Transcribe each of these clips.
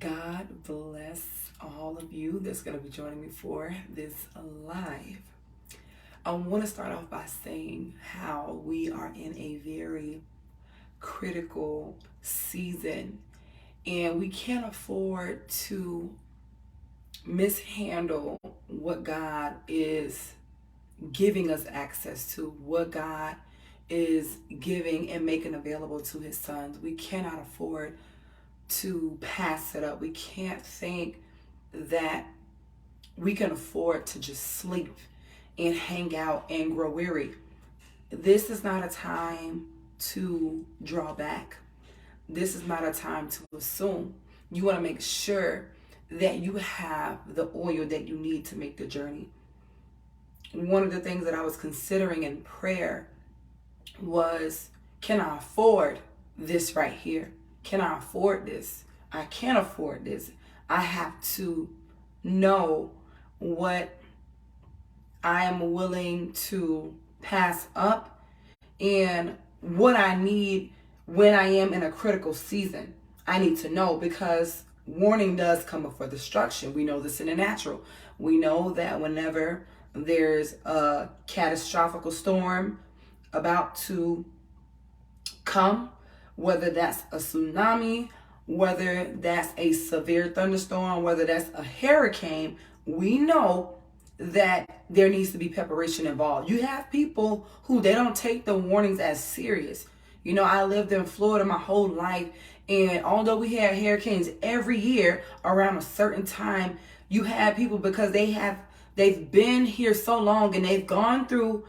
God bless all of you that's going to be joining me for this live. I want to start off by saying how we are in a very critical season and we can't afford to mishandle what God is giving us access to, what God is giving and making available to his sons. We cannot afford to pass it up. We can't think that we can afford to just sleep and hang out and grow weary. This is not a time to draw back. This is not a time to assume. You want to make sure that you have the oil that you need to make the journey. One of the things that I was considering in prayer was, can I afford this right here? Can I afford this? I can't afford this. I have to know what I am willing to pass up and what I need when I am in a critical season. I need to know, because warning does come before destruction. We know this in the natural. We know that whenever there's a catastrophic storm about to come, whether that's a tsunami, whether that's a severe thunderstorm, whether that's a hurricane, we know that there needs to be preparation involved. You have people who they don't take the warnings as serious. You know, I lived in Florida my whole life, and although we had hurricanes every year around a certain time, you have people, because they've been here so long and they've gone through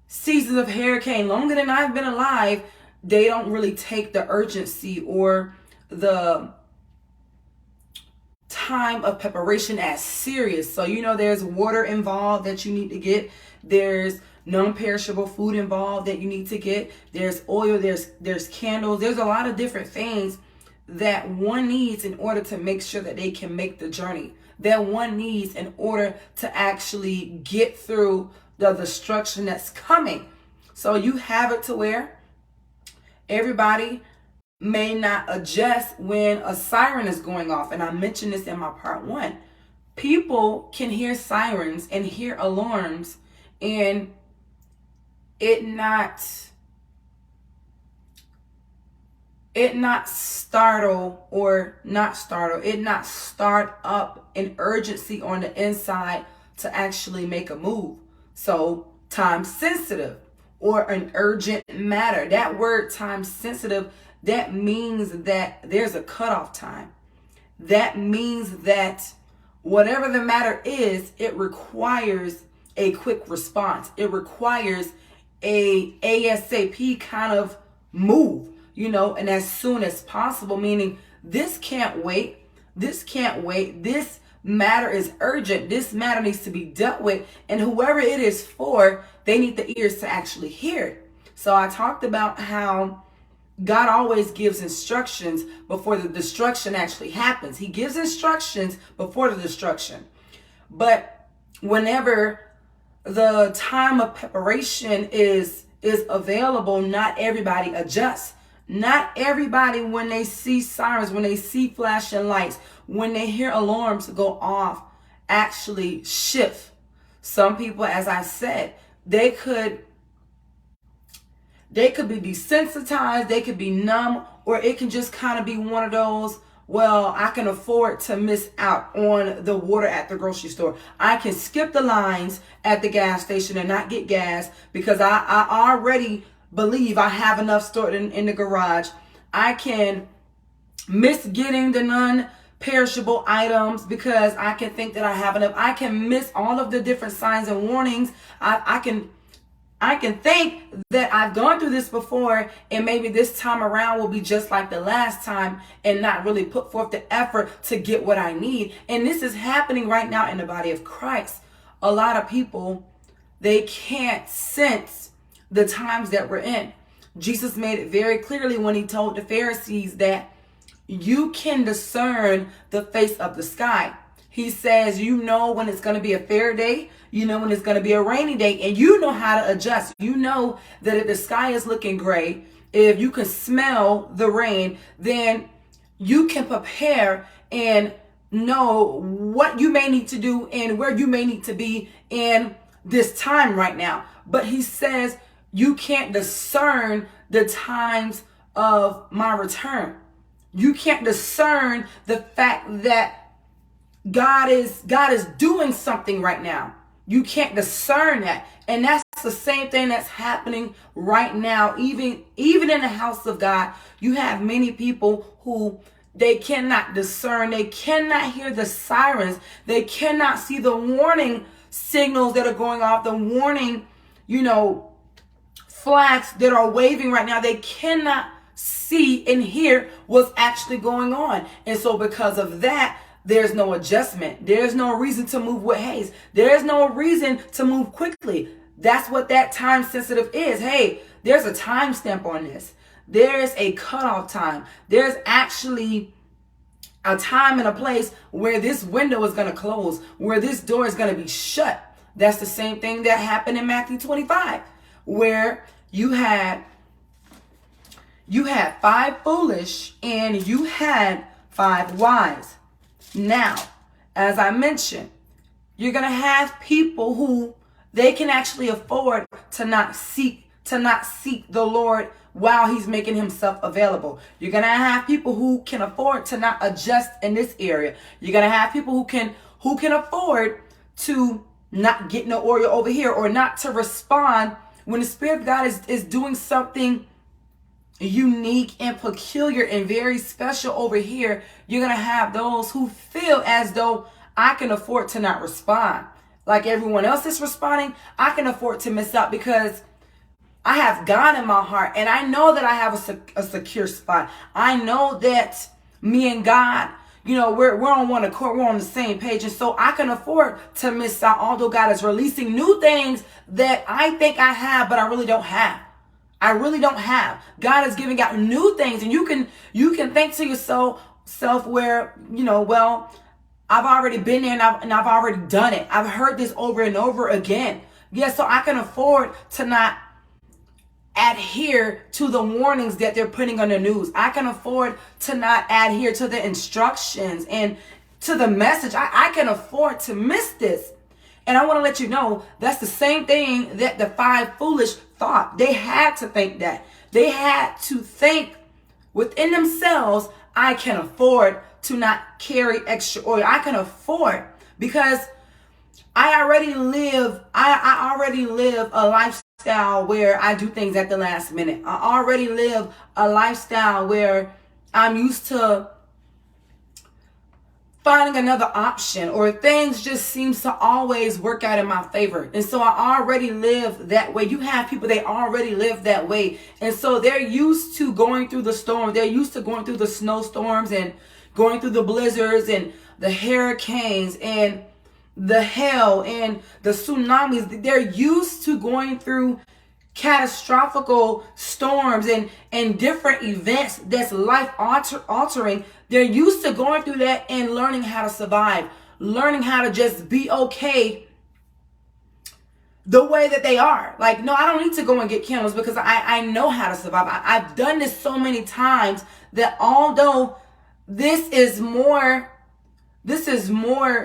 seasons of hurricane longer than I've been alive. They don't really take the urgency or the time of preparation as serious. So, you know, there's water involved that you need to get. There's non-perishable food involved that you need to get. There's oil, there's candles. There's a lot of different things that one needs in order to make sure that they can make the journey, that one needs in order to actually get through the destruction that's coming. So you have it to where everybody may not adjust when a siren is going off. And I mentioned this in my part 1. People can hear sirens and hear alarms and it not start up an urgency on the inside to actually make a move. So time sensitive or an urgent matter. That word time sensitive, that means that there's a cutoff time. That means that whatever the matter is, it requires a quick response. It requires a ASAP kind of move, you know, and as soon as possible, meaning this can't wait. This can't wait. This matter is urgent. This matter needs to be dealt with. And whoever it is for, they need the ears to actually hear it. So I talked about how God always gives instructions before the destruction actually happens. He gives instructions before the destruction. But whenever the time of preparation is available, not everybody adjusts. Not everybody, when they see sirens, when they see flashing lights, when they hear alarms go off, actually shift. Some people, as I said, they could be desensitized, they could be numb, or it can just kind of be one of those, well, I can afford to miss out on the water at the grocery store. I can skip the lines at the gas station and not get gas because I already believe I have enough stored in the garage. I can miss getting the non-perishable items because I can think that I have enough. I can miss all of the different signs and warnings. I can think that I've gone through this before and maybe this time around will be just like the last time and not really put forth the effort to get what I need. And this is happening right now in the body of Christ. A lot of people, they can't sense the times that we're in. Jesus made it very clearly when he told the Pharisees that you can discern the face of the sky. He says, you know when it's going to be a fair day, you know when it's going to be a rainy day, and you know how to adjust. You know that if the sky is looking gray, if you can smell the rain, then you can prepare and know what you may need to do and where you may need to be in this time right now. But he says you can't discern the times of my return. You can't discern the fact that God is doing something right now. You can't discern that. And that's the same thing that's happening right now. Even in the house of God, you have many people who they cannot discern. They cannot hear the sirens. They cannot see the warning signals that are going off, the warning, flags that are waving right now. They cannot see and hear what's actually going on. And so because of that, there's no adjustment. There's no reason to move with haste. There's no reason to move quickly. That's what that time sensitive is. Hey, there's a time stamp on this. There's a cutoff time. There's actually a time and a place where this window is going to close, where this door is going to be shut. That's the same thing that happened in Matthew 25, where you had 5 foolish and you had 5 wise. Now, as I mentioned, you're going to have people who they can actually afford to not seek the Lord while he's making himself available. You're going to have people who can afford to not adjust in this area. You're going to have people who can afford to not get no oil over here, or not to respond when the Spirit of God is doing something unique and peculiar and very special over here. You're going to have those who feel as though I can afford to not respond like everyone else is responding. I can afford to miss out because I have God in my heart, and I know that I have a secure spot. I know that me and God, we're on one accord, we're on the same page, and so I can afford to miss out, although God is releasing new things that I think I have, but I really don't have. I really don't have. God is giving out new things, and you can think to yourself where, well, I've already been there and I've already done it. I've heard this over and over again. Yeah, so I can afford to not adhere to the warnings that they're putting on the news. I can afford to not adhere to the instructions and to the message. I can afford to miss this. And I want to let you know that's the same thing that the 5 foolish thought. They had to think that. They had to think within themselves, I can afford to not carry extra oil. I can afford, because I already live a lifestyle where I do things at the last minute. I already live a lifestyle where I'm used to finding another option, or things just seems to always work out in my favor. And so I already live that way. You have people, they already live that way. And so they're used to going through the storm. They're used to going through the snowstorms and going through the blizzards and the hurricanes and the hail and the tsunamis. They're used to going through catastrophical storms and different events that's life altering. They're used to going through that and learning how to survive, learning how to just be okay the way that they are. Like, no, I don't need to go and get candles because I know how to survive. I've done this so many times that although this is more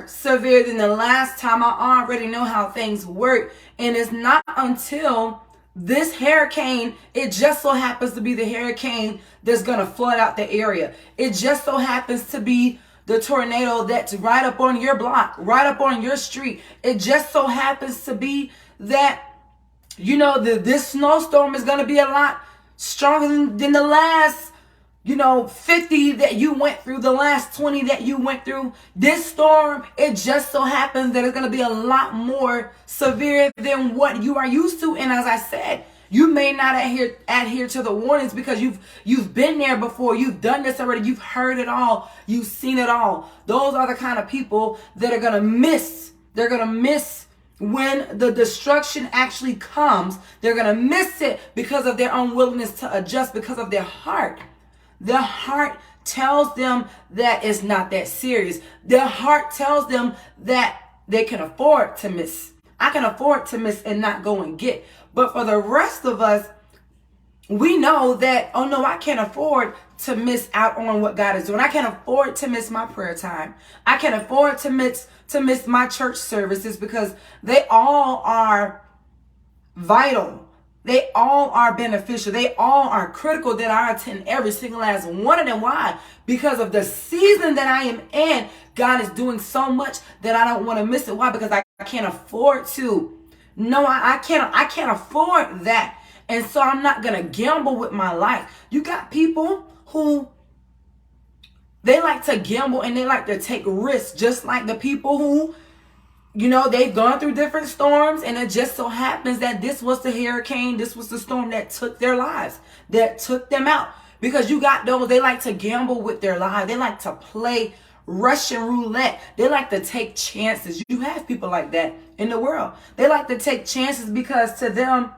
severe than the last time, I already know how things work. And it's not until this hurricane, it just so happens to be the hurricane that's going to flood out the area. It just so happens to be the tornado that's right up on your block, right up on your street. It just so happens to be that, this snowstorm is going to be a lot stronger than the last 50 that you went through, the last 20 that you went through. This storm, it just so happens that it's going to be a lot more severe than what you are used to. And as I said, you may not adhere to the warnings because you've been there before. You've done this already. You've heard it all. You've seen it all. Those are the kind of people that are going to miss. They're going to miss when the destruction actually comes. They're going to miss it because of their unwillingness to adjust, because of their heart. Their heart tells them that it's not that serious. Their heart tells them that they can afford to miss. I can afford to miss and not go and get. But for the rest of us, we know that, oh no, I can't afford to miss out on what God is doing. I can't afford to miss my prayer time. I can't afford to miss my church services, because they all are vital. They all are beneficial. They all are critical that I attend every single last one of them. Why? Because of the season that I am in. God is doing so much that I don't want to miss it. Why? Because I can't afford to. No, I can't afford that. And so I'm not going to gamble with my life. You got people who, they like to gamble and they like to take risks, just like the people who, they've gone through different storms, and it just so happens that this was the hurricane, this was the storm that took their lives, that took them out. Because you got those, they like to gamble with their lives. They like to play Russian roulette. They like to take chances. You have people like that in the world. They like to take chances because to them,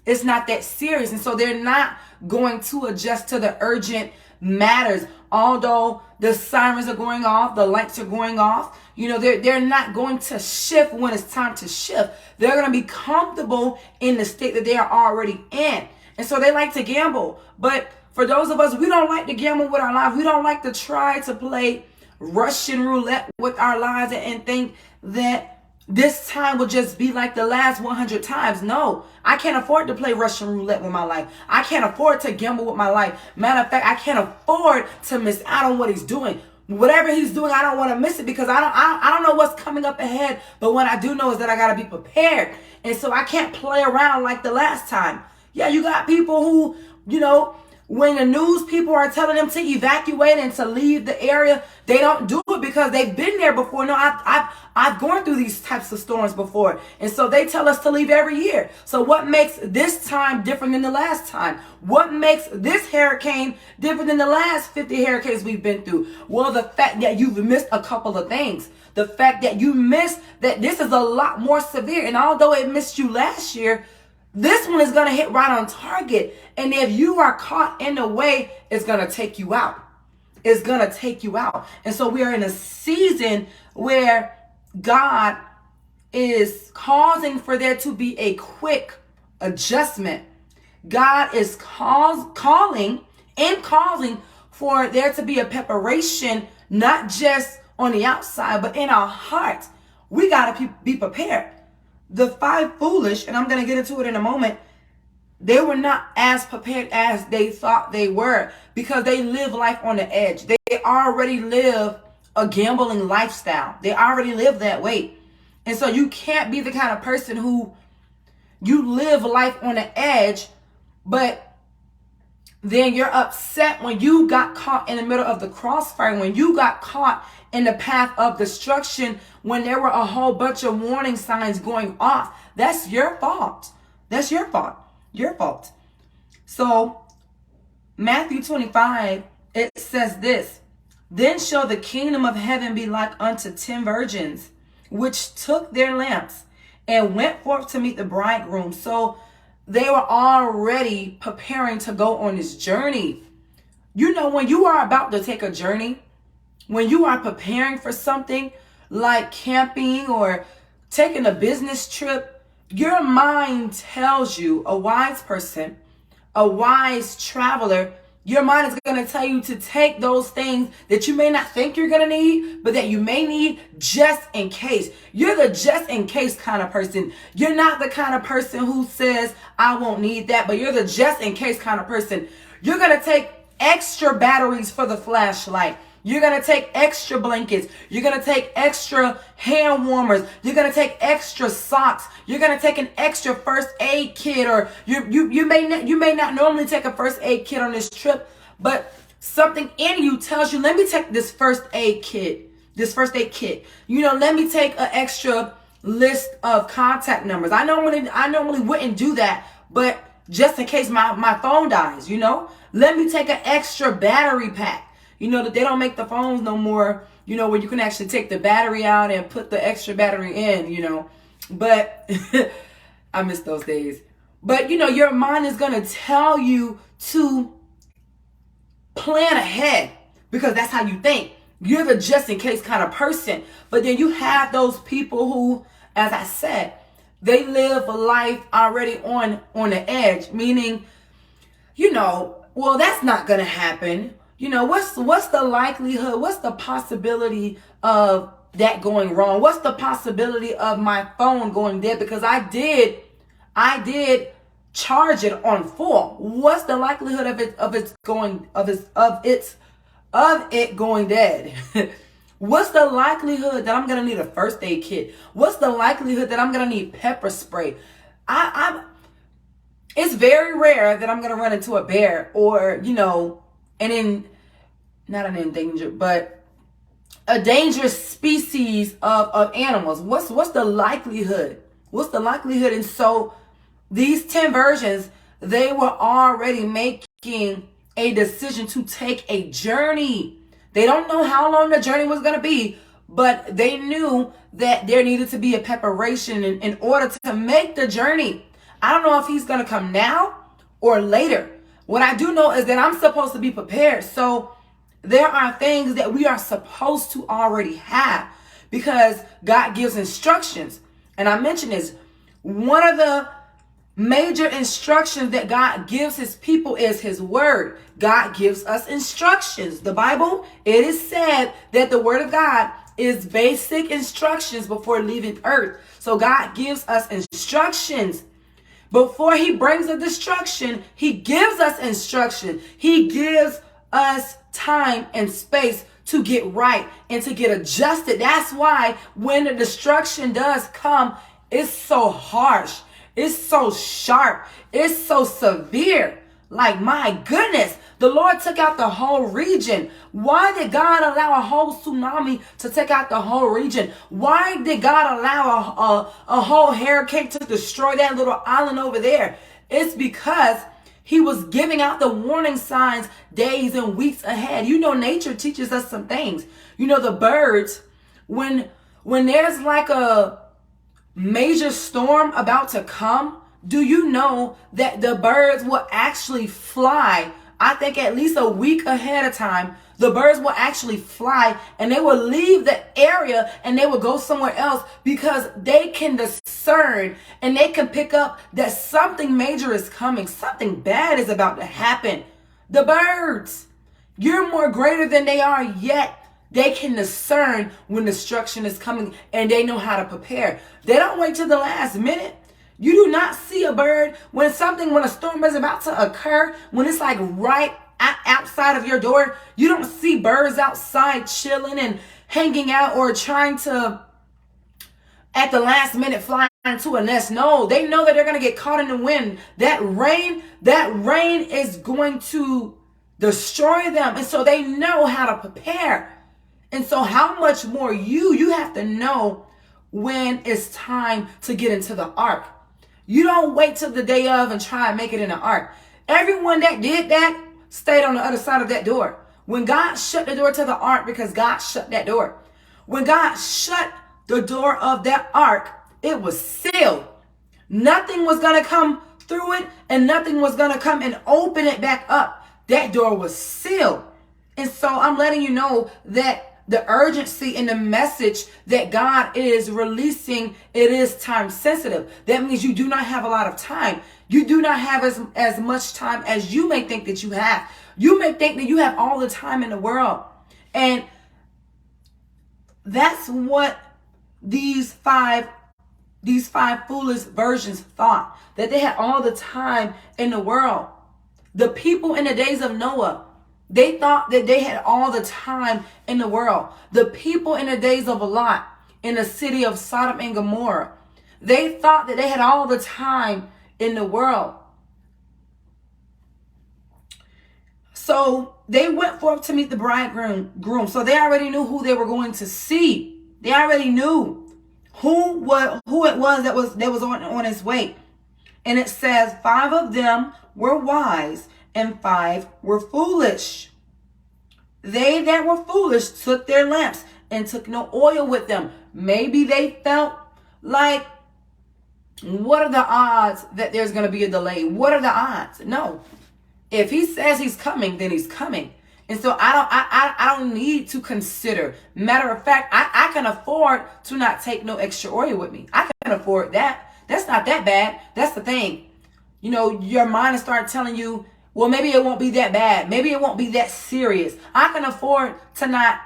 it's not that serious. And so they're not going to adjust to the urgent matters. Although the sirens are going off, the lights are going off, they're not going to shift when it's time to shift. They're going to be comfortable in the state that they are already in. And so they like to gamble. But for those of us, we don't like to gamble with our lives. We don't like to try to play Russian roulette with our lives and think that this time will just be like the last 100 times. No, I can't afford to play Russian roulette with my life. I can't afford to gamble with my life. Matter of fact, I can't afford to miss out on what he's doing. Whatever he's doing, I don't want to miss it, because I don't know what's coming up ahead. But what I do know is that I got to be prepared. And so I can't play around like the last time. Yeah, you got people who, when the news people are telling them to evacuate and to leave the area, they don't do it because they've been there before. No, I've gone through these types of storms before. And so they tell us to leave every year. So what makes this time different than the last time? What makes this hurricane different than the last 50 hurricanes we've been through? Well, the fact that you've missed a couple of things. The fact that you missed that this is a lot more severe. And although it missed you last year, this one is going to hit right on target. And if you are caught in the way, it's going to take you out. It's going to take you out. And so we are in a season where God is causing for there to be a quick adjustment. God is calling for there to be a preparation, not just on the outside, but in our hearts. We got to be prepared. The 5 foolish, and I'm going to get into it in a moment, they were not as prepared as they thought they were, because they live life on the edge. They already live a gambling lifestyle. They already live that way. And so you can't be the kind of person who you live life on the edge, but then you're upset when you got caught in the middle of the crossfire, when you got caught in the path of destruction, when there were a whole bunch of warning signs going off. That's your fault. That's your fault. Your fault. So Matthew 25, it says this: then shall the kingdom of heaven be like unto 10 virgins, which took their lamps and went forth to meet the bridegroom. So they were already preparing to go on this journey. When you are about to take a journey, when you are preparing for something like camping or taking a business trip, your mind tells you, a wise person, a wise traveler, your mind is going to tell you to take those things that you may not think you're going to need, but that you may need just in case. You're the just in case kind of person. You're not the kind of person who says, I won't need that, but you're the just in case kind of person. You're going to take extra batteries for the flashlight. You're going to take extra blankets. You're going to take extra hand warmers. You're going to take extra socks. You're going to take an extra first aid kit, or you may not normally take a first aid kit on this trip, but something in you tells you, let me take this first aid kit. Let me take an extra list of contact numbers. I normally wouldn't do that, but just in case my phone dies, let me take an extra battery pack. That they don't make the phones no more, where you can actually take the battery out and put the extra battery in, but I miss those days. But, your mind is going to tell you to plan ahead, because that's how you think. You're the just in case kind of person. But then you have those people who, as I said, they live a life already on the edge, meaning, well, that's not going to happen. what's the likelihood? What's the possibility of that going wrong? What's the possibility of my phone going dead? Because I did charge it on full. What's the likelihood of it going dead? What's the likelihood that I'm gonna need a first aid kit? What's the likelihood that I'm gonna need pepper spray? It's very rare that I'm gonna run into a bear or not an endangered, but a dangerous species of animals. What's the likelihood? What's the likelihood? And so these 10 virgins, they were already making a decision to take a journey. They don't know how long the journey was going to be, but they knew that there needed to be a preparation in order to make the journey. I don't know if he's going to come now or later. What I do know is that I'm supposed to be prepared. So there are things that we are supposed to already have because God gives instructions. And I mentioned this. One of the major instructions that God gives his people is his word. God gives us instructions. The Bible, it is said that the word of God is basic instructions before leaving earth. So God gives us instructions. Before he brings a destruction, he gives us instruction. He gives us time and space to get right and to get adjusted. That's why when the destruction does come, it's so harsh. It's so sharp. It's so severe. Like, my goodness, the Lord took out the whole region. Why did God allow a whole tsunami to take out the whole region? Why did God allow a whole hurricane to destroy that little island over there? It's because he was giving out the warning signs days and weeks ahead. Nature teaches us some things. The birds, when there's like a major storm about to come, do you know that the birds will actually fly? I think at least a week ahead of time, the birds will actually fly and they will leave the area and they will go somewhere else because they can discern and they can pick up that something major is coming. Something bad is about to happen. The birds, you're more greater than they are yet. They can discern when destruction is coming and they know how to prepare. They don't wait till the last minute. You do not see a bird when a storm is about to occur, when it's like right outside of your door. You don't see birds outside chilling and hanging out or trying to, at the last minute, fly into a nest. No, they know that they're going to get caught in the wind. That rain is going to destroy them. And so they know how to prepare. And so how much more you have to know when it's time to get into the ark. You don't wait till the day of and try and make it in the ark. Everyone that did that stayed on the other side of that door. When God shut the door to the ark, because God shut that door. When God shut the door of that ark, it was sealed. Nothing was going to come through it and nothing was going to come and open it back up. That door was sealed. And so I'm letting you know that the urgency in the message that God is releasing, it is time sensitive. That means you do not have a lot of time. You do not have as much time as you may think that you have. You may think that you have all the time in the world. And that's what these five foolish virgins thought, that they had all the time in the world. The people in the days of Noah, they thought that they had all the time in the world. The people in the days of Lot in the city of Sodom and Gomorrah, they thought that they had all the time in the world. So they went forth to meet the bridegroom. So they already knew who they were going to see. They already knew who it was that was on his way. And it says 5 of them were wise and 5 were foolish. They that were foolish took their lamps and took no oil with them. Maybe they felt like, what are the odds that there's going to be a delay? What are the odds? No. If he says he's coming, then he's coming. And so I don't need to consider. Matter of fact, I can afford to not take no extra oil with me. I can afford that. That's not that bad. That's the thing. Your mind will start telling you, Well, maybe it won't be that bad. Maybe it won't be that serious. I can afford to not,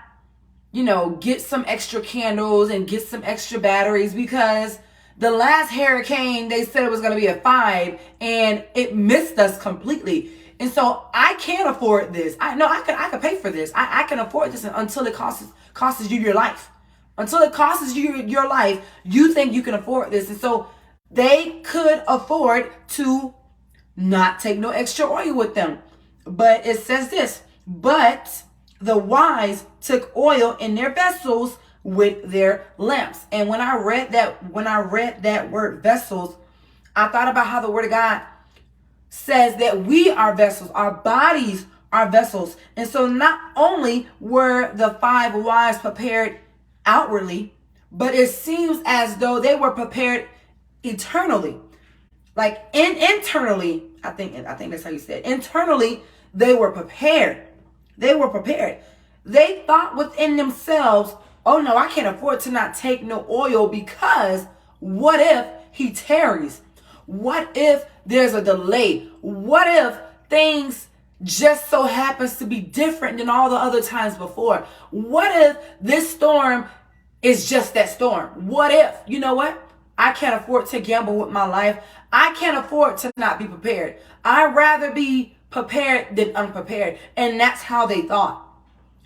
get some extra candles and get some extra batteries because the last hurricane, they said it was going to be a 5 and it missed us completely. And so I can't afford this. I could pay for this. I can afford this until it costs you your life. Until it costs you your life, you think you can afford this. And so they could afford to not take no extra oil with them. But it says this, but the wise took oil in their vessels with their lamps. And when I read that word vessels, I thought about how the word of God says that we are vessels, our bodies are vessels. And so not only were the 5 wise prepared outwardly, but it seems as though they were prepared eternally. Like internally, I think that's how you said it. Internally, they were prepared. They were prepared. They thought within themselves, oh no, I can't afford to not take no oil because what if he tarries? What if there's a delay? What if things just so happens to be different than all the other times before? What if this storm is just that storm? What if, you know what? I can't afford to gamble with my life. I can't afford to not be prepared. I'd rather be prepared than unprepared. And that's how they thought.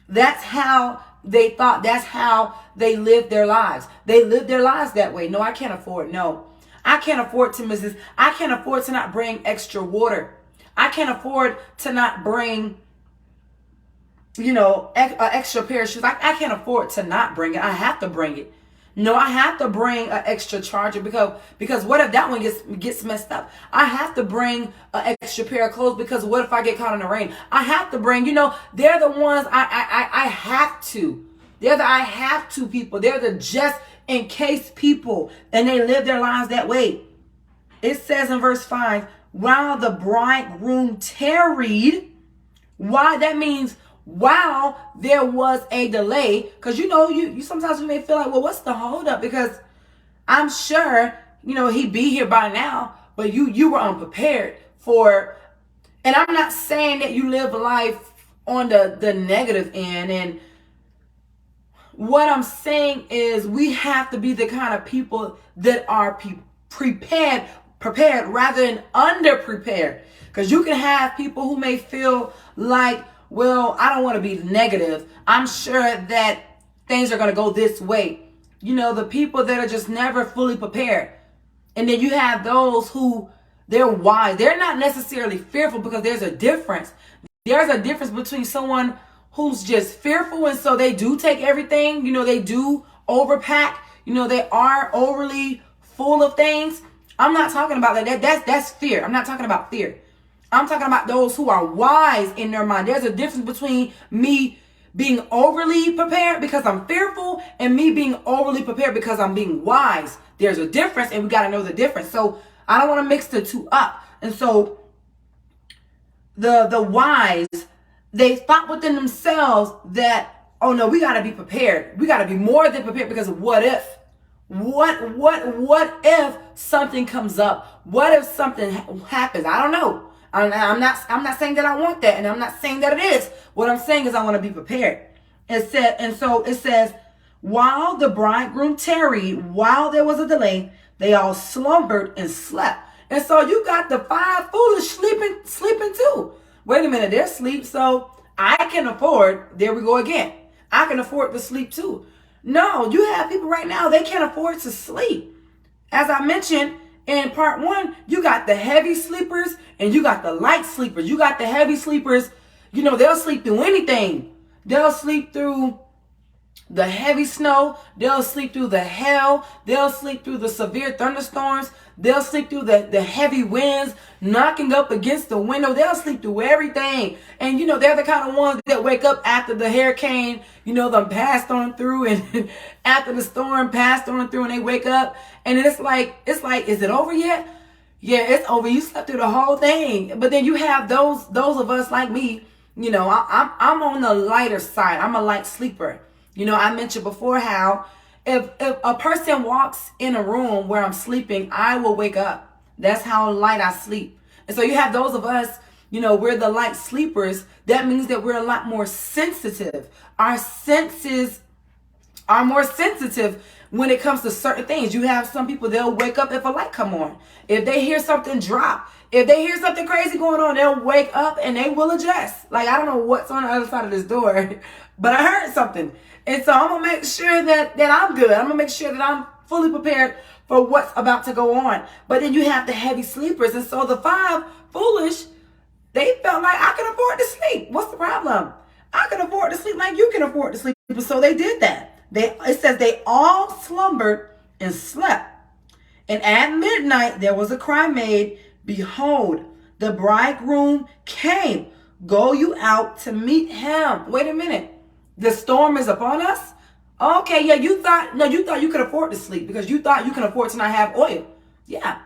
That's how they thought. That's how they lived their lives. They lived their lives that way. No, I can't afford. No, I can't afford to miss this. I can't afford to not bring extra water. I can't afford to not bring, an extra pair of shoes. I can't afford to not bring it. I have to bring it. No, I have to bring an extra charger because what if that one gets messed up? I have to bring an extra pair of clothes because what if I get caught in the rain? I have to bring, they're the ones I have to. They're the I have to people. They're the just in case people, and they live their lives that way. It says in verse 5, while the bridegroom tarried, why? That means while there was a delay, because you sometimes you may feel like, well, what's the holdup? Because I'm sure he'd be here by now, but you were unprepared for. And I'm not saying that you live life on the negative end. And what I'm saying is we have to be the kind of people that are prepared rather than underprepared. Because you can have people who may feel like, well, I don't want to be negative. I'm sure that things are going to go this way. The people that are just never fully prepared. And then you have those who they're wise. They're not necessarily fearful because there's a difference. There's a difference between someone who's just fearful and so they do take everything. They do overpack. They are overly full of things. I'm not talking about that. That's fear. I'm not talking about fear. I'm talking about those who are wise in their mind. There's a difference between me being overly prepared because I'm fearful and me being overly prepared because I'm being wise. There's a difference and we got to know the difference. So I don't want to mix the two up. And so the wise, they thought within themselves that, oh no, we got to be prepared. We got to be more than prepared because what if? What if something comes up? What if something happens? I don't know. I'm not saying that I want that, and I'm not saying that it is. What I'm saying is I want to be prepared. It says, while the bridegroom tarried, while there was a delay, they all slumbered and slept. And so you got the 5 foolish sleeping too. Wait a minute, they're asleep, so I can afford, there we go again. I can afford to sleep too. No, you have people right now, they can't afford to sleep. As I mentioned, in part 1, you got the heavy sleepers and you got the light sleepers. You got the heavy sleepers, they'll sleep through anything. They'll sleep through the heavy snow. They'll sleep through the hail. They'll sleep through the severe thunderstorms. They'll sleep through the heavy winds knocking up against the window. They'll sleep through everything. And, they're the kind of ones that wake up after the hurricane, them passed on through and after the storm passed on through and they wake up. And it's like, is it over yet? Yeah, it's over. You slept through the whole thing. But then you have those of us like me, I'm on the lighter side. I'm a light sleeper. I mentioned before how if a person walks in a room where I'm sleeping, I will wake up. That's how light I sleep. And so you have those of us we're the light sleepers, that means that we're a lot more sensitive. Our senses are more sensitive when it comes to certain things. You have some people, they'll wake up if a light come on. If they hear something drop, if they hear something crazy going on, they'll wake up and they will adjust. Like, I don't know what's on the other side of this door, but I heard something. And so I'm going to make sure that I'm good. I'm going to make sure that I'm fully prepared for what's about to go on. But then you have the heavy sleepers. And so the 5 foolish, they felt like, I can afford to sleep. What's the problem? I can afford to sleep like you can afford to sleep. So they did that. It says they all slumbered and slept. And at midnight there was a cry made, behold, the bridegroom came. Go you out to meet him. Wait a minute. The storm is upon us? Okay, yeah, you thought you could afford to sleep because you thought you can afford to not have oil. Yeah.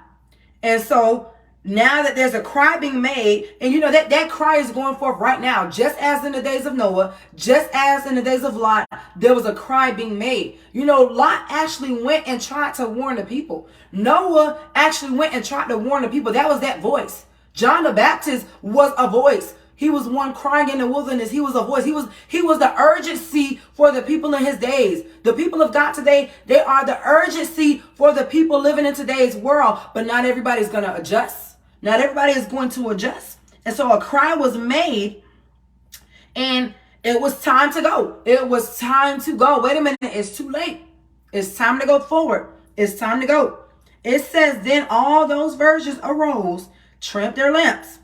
And so now that there's a cry being made, and that cry is going forth right now, just as in the days of Noah, just as in the days of Lot, there was a cry being made. Lot actually went and tried to warn the people. Noah actually went and tried to warn the people. That was that voice. John the Baptist was a voice. He was one crying in the wilderness. He was a voice. He was the urgency for the people in his days. The people of God today, they are the urgency for the people living in today's world. But not everybody's going to adjust. Not everybody is going to adjust. And so a cry was made, and it was time to go. It was time to go. Wait a minute. It's too late. It's time to go forward. It's time to go. It says, then all those virgins arose, trimmed their lamps.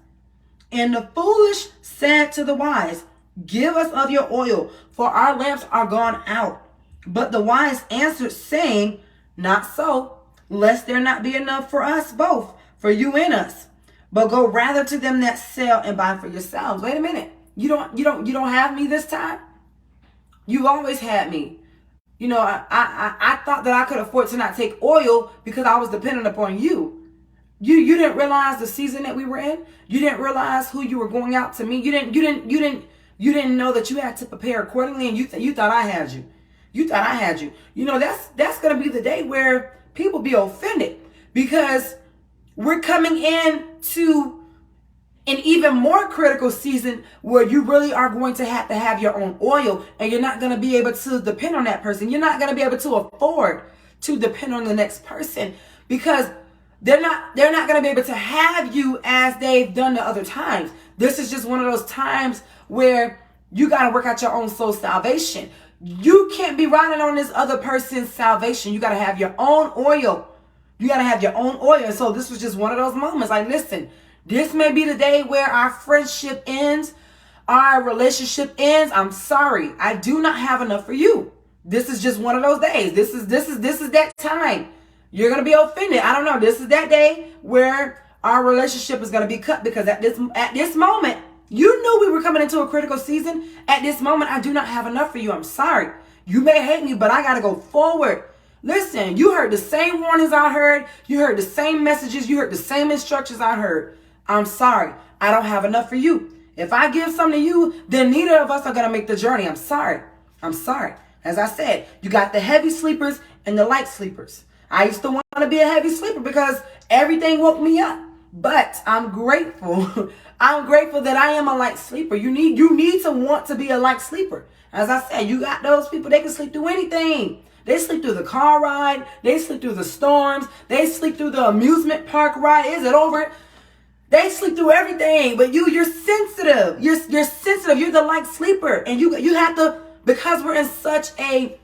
And the foolish said to the wise, give us of your oil, for our lamps are gone out. But the wise answered, saying, not so, lest there not be enough for us both, for you and us. But go rather to them that sell and buy for yourselves. Wait a minute. You don't have me this time? You always had me. I thought that I could afford to not take oil because I was dependent upon you. You didn't realize the season that we were in. You didn't realize who you were going out to meet. You didn't know that you had to prepare accordingly, and you thought I had you. You thought I had you. That's going to be the day where people be offended, because we're coming in to an even more critical season where you really are going to have your own oil, and you're not going to be able to depend on that person. You're not going to be able to afford to depend on the next person, because they're not going to be able to have you as they've done the other times. This is just one of those times where you got to work out your own soul salvation. You can't be riding on this other person's salvation. You got to have your own oil. You got to have your own oil. And so this was just one of those moments. Like, listen, this may be the day where our friendship ends, our relationship ends. I'm sorry. I do not have enough for you. This is just one of those days. This is that time. You're going to be offended. I don't know. This is that day where our relationship is going to be cut, because at this moment, you knew we were coming into a critical season. At this moment, I do not have enough for you. I'm sorry. You may hate me, but I got to go forward. Listen, you heard the same warnings I heard. You heard the same messages. You heard the same instructions I heard. I'm sorry. I don't have enough for you. If I give something to you, then neither of us are going to make the journey. I'm sorry. I'm sorry. As I said, you got the heavy sleepers and the light sleepers. I used to want to be a heavy sleeper because everything woke me up. But I'm grateful. I'm grateful that I am a light sleeper. You need to want to be a light sleeper. As I said, you got those people, they can sleep through anything. They sleep through the car ride. They sleep through the storms. They sleep through the amusement park ride. Is it over? They sleep through everything. But you're sensitive. You're sensitive. You're the light sleeper. And you have to, because we're in such a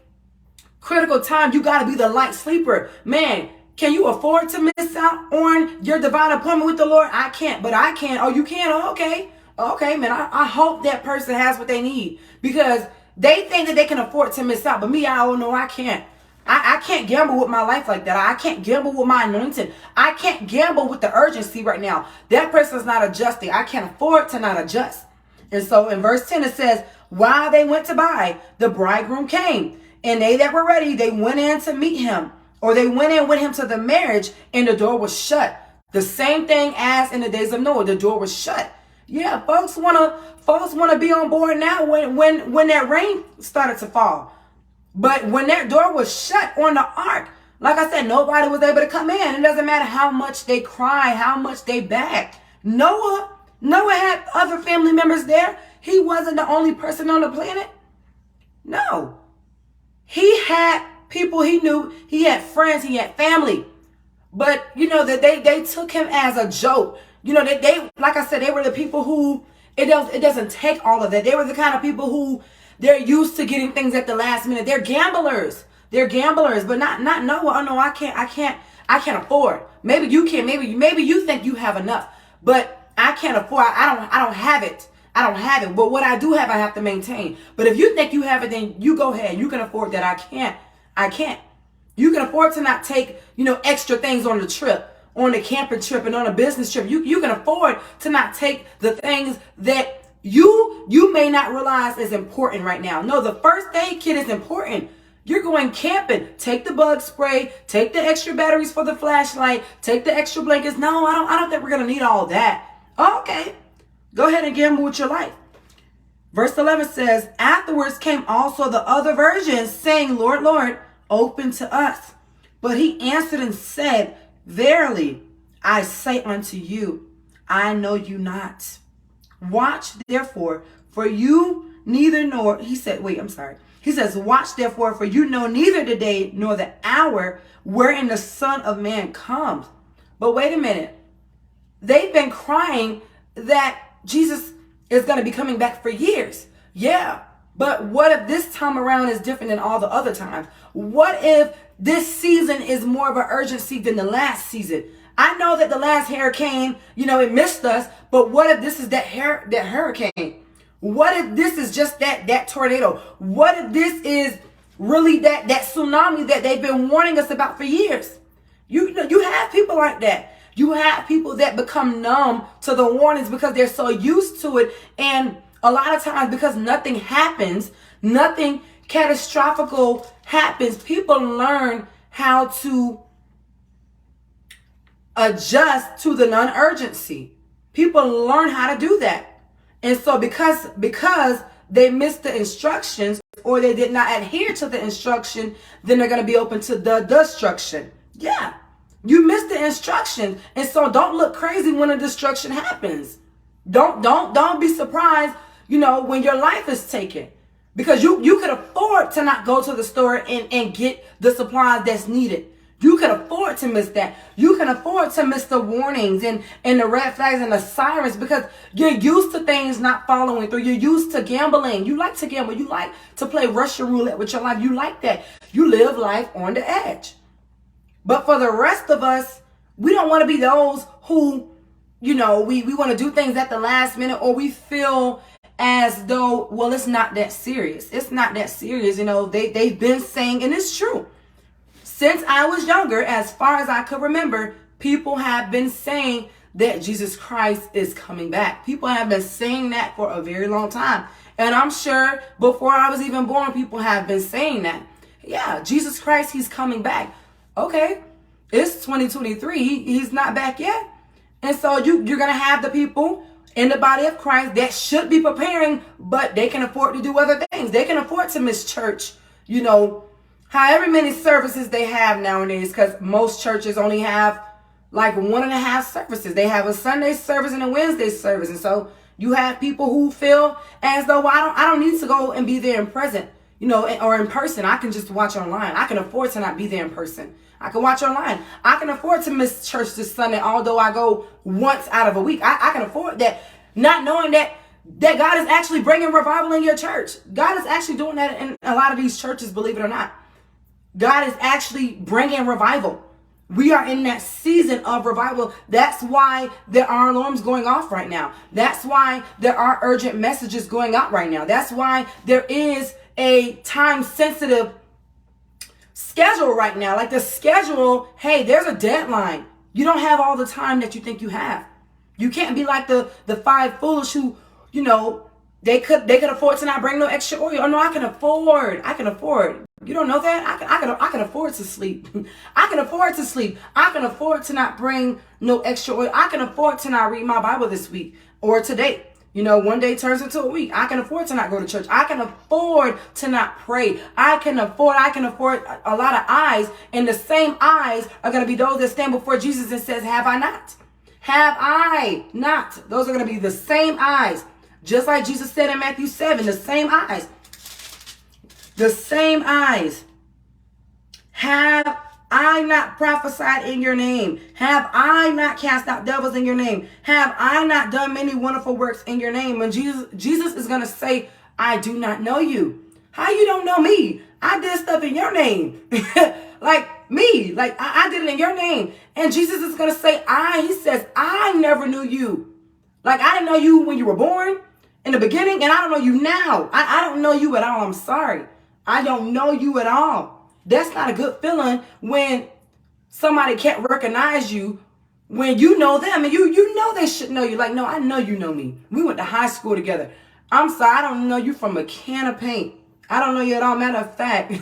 critical time, you got to be the light sleeper. Man, can you afford to miss out on your divine appointment with the Lord? I can't, but I can. Oh, you can? Oh, okay. Okay, man, I hope that person has what they need, because they think that they can afford to miss out. But me, I don't know, I can't. I can't gamble with my life like that. I can't gamble with my anointing. I can't gamble with the urgency right now. That person's not adjusting. I can't afford to not adjust. And so in verse 10, it says, while they went to buy, the bridegroom came. And they that were ready, they went in to meet him, or they went in with him to the marriage, and the door was shut. The same thing as in the days of Noah, the door was shut. Yeah, folks wanna be on board now when that rain started to fall. But when that door was shut on the ark, like I said, nobody was able to come in. It doesn't matter how much they cry, how much they begged. Noah, Noah had other family members there. He wasn't the only person on the planet. No. He had people he knew. He had friends. He had family. But, that they took him as a joke. They like I said, they were the people who, it doesn't take all of that. They were the kind of people who, they're used to getting things at the last minute. They're gamblers. But not Noah. Oh no, I can't afford. Maybe you can. Maybe you think you have enough, but I can't afford. I don't have it. But what I do have, I have to maintain. But if you think you have it, then you go ahead. You can afford that. I can't. You can afford to not take, extra things on the trip, on the camping trip and on a business trip. You can afford to not take the things that you may not realize is important right now. No, the first aid kit is important. You're going camping. Take the bug spray. Take the extra batteries for the flashlight. Take the extra blankets. No, I don't think we're going to need all that. Okay. Go ahead and gamble with your life. Verse 11 says, afterwards came also the other virgins, saying, Lord, Lord, open to us. But he answered and said, verily, I say unto you, I know you not. Watch therefore, for you neither nor, he says, watch therefore, for you know neither the day nor the hour wherein the Son of Man comes. But wait a minute. They've been crying that Jesus is going to be coming back for years. Yeah. But what if this time around is different than all the other times? What if this season is more of an urgency than the last season? I know that the last hurricane, it missed us, but what if this is that hurricane? What if this is just that tornado? What if this is really that tsunami that they've been warning us about for years? You have people like that. You have people that become numb to the warnings because they're so used to it. And a lot of times, because nothing happens, nothing catastrophic happens, people learn how to adjust to the non-urgency. People learn how to do that. And so because they missed the instructions or they did not adhere to the instruction, then they're going to be open to the destruction. Yeah. You missed the instructions. And so don't look crazy when a destruction happens. Don't be surprised, when your life is taken. Because you could afford to not go to the store and get the supplies that's needed. You can afford to miss that. You can afford to miss the warnings and the red flags and the sirens because you're used to things not following through. You're used to gambling. You like to gamble. You like to play Russian roulette with your life. You like that. You live life on the edge. But for the rest of us, we don't want to be those who, we want to do things at the last minute, or we feel as though, well, it's not that serious. It's not that serious. They've been saying, and it's true. Since I was younger, as far as I could remember, people have been saying that Jesus Christ is coming back. People have been saying that for a very long time. And I'm sure before I was even born, people have been saying that. Yeah, Jesus Christ, he's coming back. Okay, it's 2023. He's not back yet. And so you're going to have the people in the body of Christ that should be preparing, but they can afford to do other things. They can afford to miss church, however many services they have nowadays, because most churches only have like 1.5 services. They have a Sunday service and a Wednesday service. And so you have people who feel as though, well, I don't need to go and be there in present, or in person. I can just watch online. I can afford to not be there in person. I can watch online. I can afford to miss church this Sunday, although I go once out of a week. I can afford that, not knowing that God is actually bringing revival in your church. God is actually doing that in a lot of these churches, believe it or not. God is actually bringing revival. We are in that season of revival. That's why there are alarms going off right now. That's why there are urgent messages going out right now. That's why there is a time-sensitive schedule right now. Like the schedule, hey, there's a deadline. You don't have all the time that you think you have. You can't be like the 5 foolish who, they could afford to not bring no extra oil. Oh no, I can afford. You don't know that? I can afford to sleep. I can afford to sleep. I can afford to not bring no extra oil. I can afford to not read my Bible this week or today. One day turns into a week. I can afford to not go to church. I can afford to not pray. I can afford a lot of eyes, and the same eyes are going to be those that stand before Jesus and says, have I not? Have I not? Those are going to be the same eyes. Just like Jesus said in Matthew 7, the same eyes. The same eyes. Have I not prophesied in your name? Have I not cast out devils in your name? Have I not done many wonderful works in your name? When Jesus is going to say, I do not know you. How you don't know me? I did stuff in your name. Like me. Like I did it in your name. And Jesus is going to say, he says, I never knew you. Like I didn't know you when you were born in the beginning, and I don't know you now. I don't know you at all. I'm sorry. I don't know you at all. That's not a good feeling when somebody can't recognize you when you know them and you know they should know you. Like, no, I know you know me. We went to high school together. I'm sorry, I don't know you from a can of paint. I don't know you at all. Matter of fact,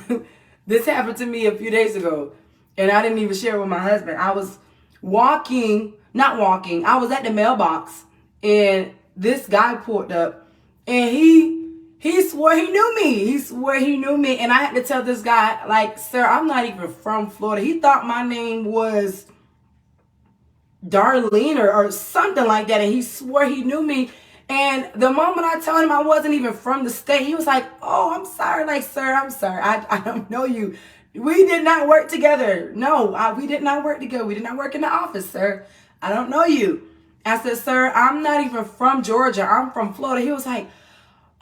this happened to me a few days ago, and I didn't even share it with my husband. I was I was at the mailbox, and this guy pulled up, and he swore he knew me. He swore he knew me, and I had to tell this guy, like, sir, I'm not even from Florida. He thought my name was Darlene or something like that, and he swore he knew me. And the moment I told him I wasn't even from the state, he was like, oh, I'm sorry. Like, sir, I'm sorry. I don't know you. We did not work together. No, we did not work together. We did not work in the office, sir. I don't know you. I said, sir, I'm not even from Georgia. I'm from Florida. He was like,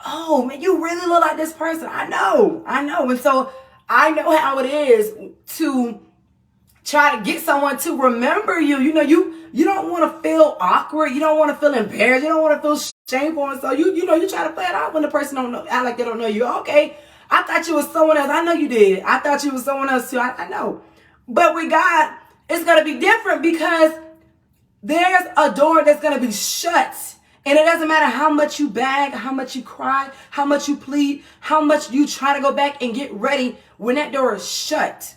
oh, man, you really look like this person. I know. And so I know how it is to try to get someone to remember you. You know, you don't want to feel awkward. You don't want to feel embarrassed. You don't want to feel shameful. And so you try to play it out when the person don't know, act like they don't know you. Okay, I thought you was someone else. I know you did. I thought you was someone else too. I know. But with God, it's going to be different because there's a door that's going to be shut. And it doesn't matter how much you beg, how much you cry, how much you plead, how much you try to go back and get ready. When that door is shut,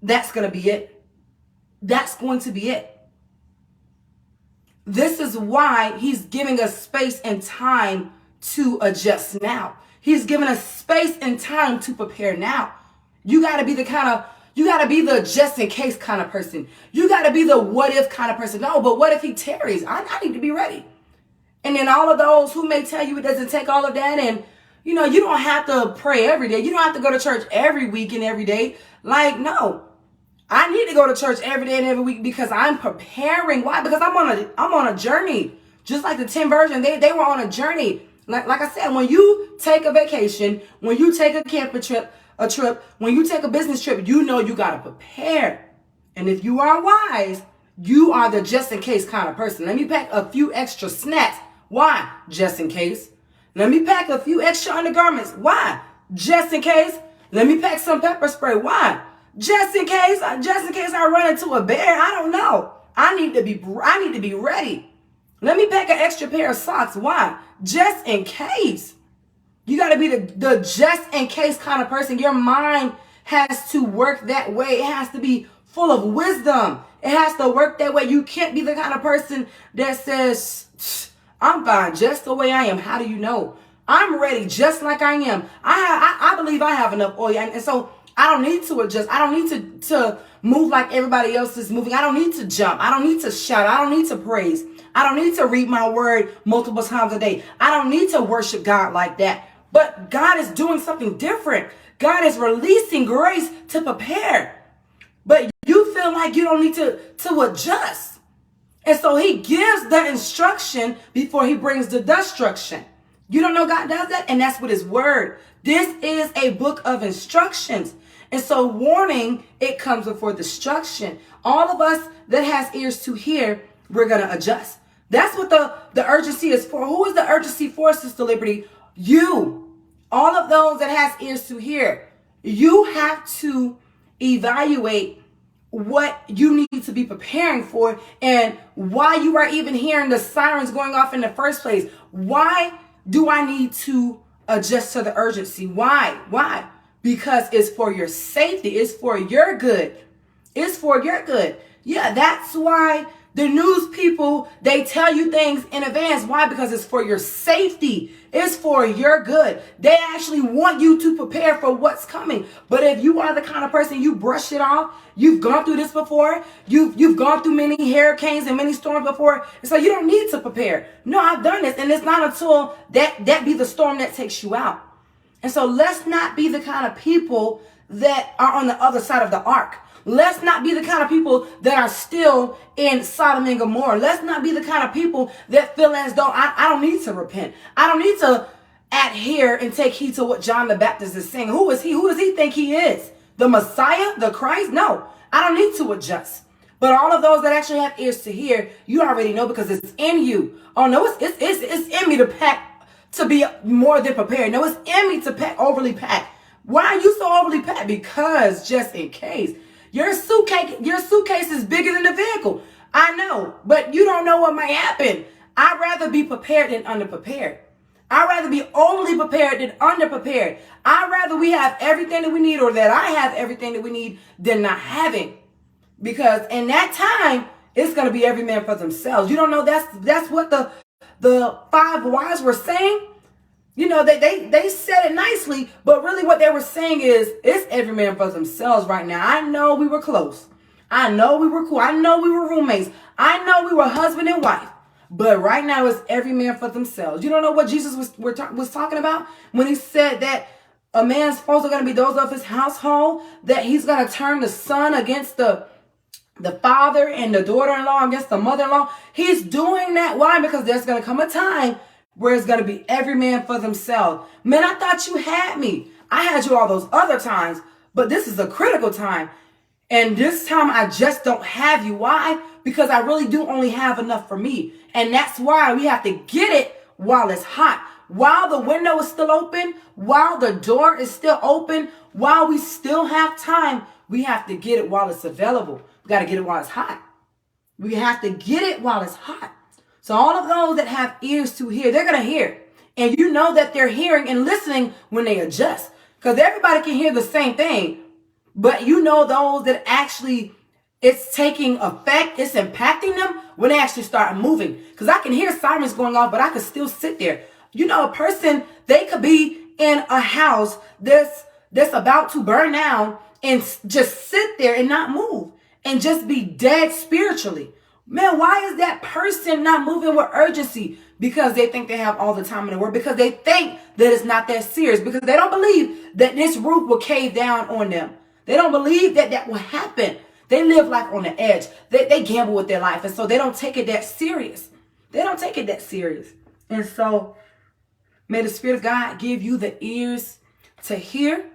that's going to be it. That's going to be it. This is why he's giving us space and time to adjust now. He's giving us space and time to prepare now. You got to be the just in case kind of person. You got to be the what if kind of person. No, but what if he tarries? I need to be ready. And then all of those who may tell you it doesn't take all of that. And, you don't have to pray every day. You don't have to go to church every week and every day. Like, no. I need to go to church every day and every week because I'm preparing. Why? Because I'm on a journey. Just like the 10 virgins, they were on a journey. Like I said, when you take a vacation, when you take a camping trip, when you take a business trip, you got to prepare. And if you are wise, you are the just in case kind of person. Let me pack a few extra snacks. Why? Just in case. Let me pack a few extra undergarments. Why? Just in case. Let me pack some pepper spray. Why? Just in case I run into a bear. I don't know. I need to be ready. Let me pack an extra pair of socks. Why? Just in case. You got to be the just in case kind of person. Your mind has to work that way. It has to be full of wisdom. It has to work that way. You can't be the kind of person that says, I'm fine just the way I am. How do you know? I'm ready just like I am. I believe I have enough oil. And so I don't need to adjust. I don't need to move like everybody else is moving. I don't need to jump. I don't need to shout. I don't need to praise. I don't need to read my word multiple times a day. I don't need to worship God like that. But God is doing something different. God is releasing grace to prepare. But you feel like you don't need to adjust. And so he gives the instruction before he brings the destruction. You don't know God does that? And that's with his word. This is a book of instructions. And so warning, it comes before destruction. All of us that has ears to hear, we're going to adjust. That's what the urgency is for. Who is the urgency for, Sister Liberty? You. All of those that has ears to hear. You have to evaluate what you need to be preparing for and why you are even hearing the sirens going off in the first place. Why do I need to adjust to the urgency? Why? Because it's for your safety. It's for your good. It's for your good. Yeah, that's why the news people, they tell you things in advance. Why? Because it's for your safety. It's for your good. They actually want you to prepare for what's coming. But if you are the kind of person, you brush it off, you've gone through this before, you've gone through many hurricanes and many storms before, and so you don't need to prepare. No, I've done this, and it's not until that be the storm that takes you out. And so let's not be the kind of people that are on the other side of the ark. Let's not be the kind of people that are still in Sodom and Gomorrah. Let's not be the kind of people that feel as though I don't need to repent. I don't need to adhere and take heed to what John the Baptist is saying. Who is he? Who does he think he is? The Messiah? The Christ? No, I don't need to adjust. But all of those that actually have ears to hear, you already know because it's in you. Oh no, it's in me to pack, to be more than prepared. No, it's in me to pack, overly packed. Why are you so overly packed? Because just in case. Your suitcase is bigger than the vehicle. I know, but you don't know what might happen. I'd rather be prepared than underprepared. I'd rather be overly prepared than underprepared. I'd rather we have everything that we need, or that I have everything that we need, than not having. Because in that time, it's going to be every man for themselves. You don't know that's what the 5 wise were saying. You know, they said it nicely, but really what they were saying is, it's every man for themselves right now. I know we were close. I know we were cool. I know we were roommates. I know we were husband and wife. But right now it's every man for themselves. You don't know what Jesus was talking about when he said that a man's foes are going to be those of his household, that he's going to turn the son against the father and the daughter-in-law against the mother-in-law. He's doing that. Why? Because there's going to come a time where it's going to be every man for themselves. Man, I thought you had me. I had you all those other times, but this is a critical time. And this time I just don't have you. Why? Because I really do only have enough for me. And that's why we have to get it while it's hot. While the window is still open, while the door is still open, while we still have time, we have to get it while it's available. We got to get it while it's hot. We have to get it while it's hot. So all of those that have ears to hear, they're going to hear. And you know that they're hearing and listening when they adjust. Because everybody can hear the same thing. But you know those that actually, it's taking effect, it's impacting them when they actually start moving. Because I can hear sirens going off, but I could still sit there. You know, a person, they could be in a house that's about to burn down and just sit there and not move. And just be dead spiritually. Man, why is that person not moving with urgency? Because they think they have all the time in the world. Because they think that it's not that serious. Because they don't believe that this roof will cave down on them. They don't believe that that will happen. They live life on the edge. They gamble with their life. And so they don't take it that serious. They don't take it that serious. And so may the Spirit of God give you the ears to hear.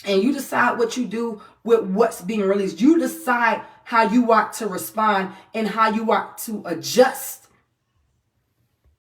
And you decide what you do with what's being released. You decide how you want to respond and how you want to adjust